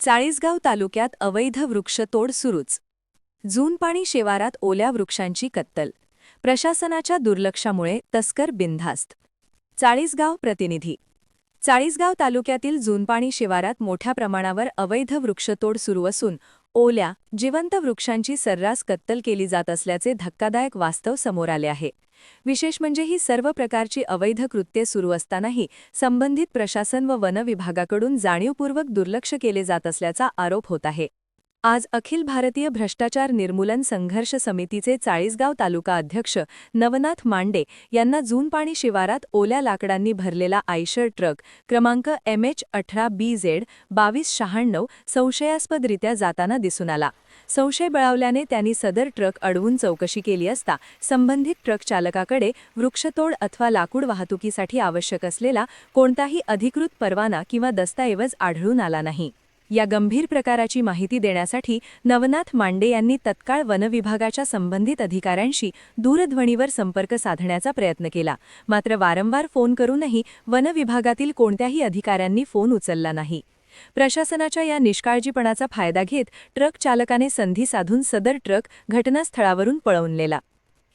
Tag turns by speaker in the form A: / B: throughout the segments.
A: चाळीसगाव तालुक्यात अवैध वृक्षतोड सुरूच. जूनपाणी शिवारात ओल्या वृक्षांची कत्तल. प्रशासनाच्या दुर्लक्षामुळे तस्कर बिनधास्त. चाळीसगाव प्रतिनिधी. चाळीसगाव तालुक्यातील जूनपाणी शिवारात मोठ्या प्रमाणावर अवैध वृक्षतोड सुरू असून ओल्या, जिवंत वृक्षांची सर्रास कत्तल केली जात असल्याचे धक्कादायक वास्तव समोर आले आहे. विशेष म्हणजे ही सर्व प्रकारची अवैध कृत्ये सुरू असतानाही संबंधित प्रशासन व वन विभागाकडून जाणीवपूर्वक दुर्लक्ष केले जात असल्याचा आरोप होत आहे. आज अखिल भारतीय भ्रष्टाचार निर्मूलन संघर्ष समितीचे चाळीसगाव तालुका अध्यक्ष नवनाथ मांडे यांना जूनपाणी शिवारात ओल्या लाकडांनी भरलेला आयशर ट्रक क्रमांक MH18BZ 2296 संशयास्पदरित्या जाताना दिसून आला. संशय बळावल्याने त्यांनी सदर ट्रक अडवून चौकशी केली असता संबंधित ट्रक चालकाकडे वृक्षतोड अथवा लाकूड वाहतुकीसाठी आवश्यक असलेला कोणताही अधिकृत परवाना किंवा दस्तऐवज आढळून आला नाही. या गंभीर प्रकाराची माहिती देण्यासाठी नवनाथ मांडे यांनी तत्काळ वनविभागाच्या संबंधित अधिकाऱ्यांशी दूरध्वनीवर संपर्क साधण्याचा प्रयत्न केला. मात्र वारंवार फोन करूनही वनविभागातील कोणत्याही अधिकाऱ्यांनी फोन उचलला नाही. प्रशासनाच्या या निष्काळजीपणाचा फायदा घेत ट्रक चालकाने संधी साधून सदर ट्रक घटनास्थळावरून पळवून नेला.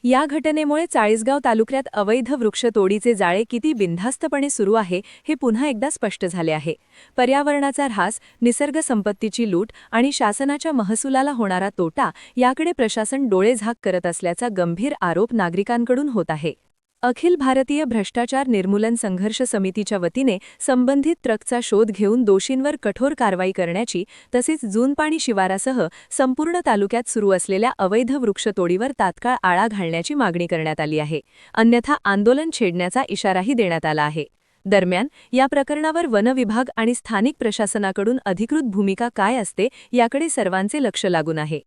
A: या घटनेमुळे चाळीसगाव तालुक्यात अवैध वृक्षतोडीचे जाळे किती बिनधास्तपणे सुरू आहे हे पुन्हा एकदा स्पष्ट झाले आहे. पर्यावरणाचा ऱ्हास, निसर्ग संपत्तीची लूट आणि शासनाच्या महसुलाला होणारा तोटा याकडे प्रशासन डोळेझाक करत असल्याचा गंभीर आरोप नागरिकांकडून होत आहे. अखिल भारतीय भ्रष्टाचार निर्मूलन संघर्ष समितीच्या वतीने संबंधित ट्रकचा शोध घेऊन दोषींवर कठोर कारवाई करण्याची तसेच जूनपाणी शिवारासह संपूर्ण तालुक्यात सुरू असलेल्या अवैध वृक्षतोडीवर तात्काळ आळा घालण्याची मागणी करण्यात आली आहे. अन्यथा आंदोलन छेडण्याचा इशाराही देण्यात आला आहे. दरम्यान या प्रकरणावर वन विभाग आणि स्थानिक प्रशासनाकडून अधिकृत भूमिका काय असते याकडे सर्वांचे लक्ष लागून आहे.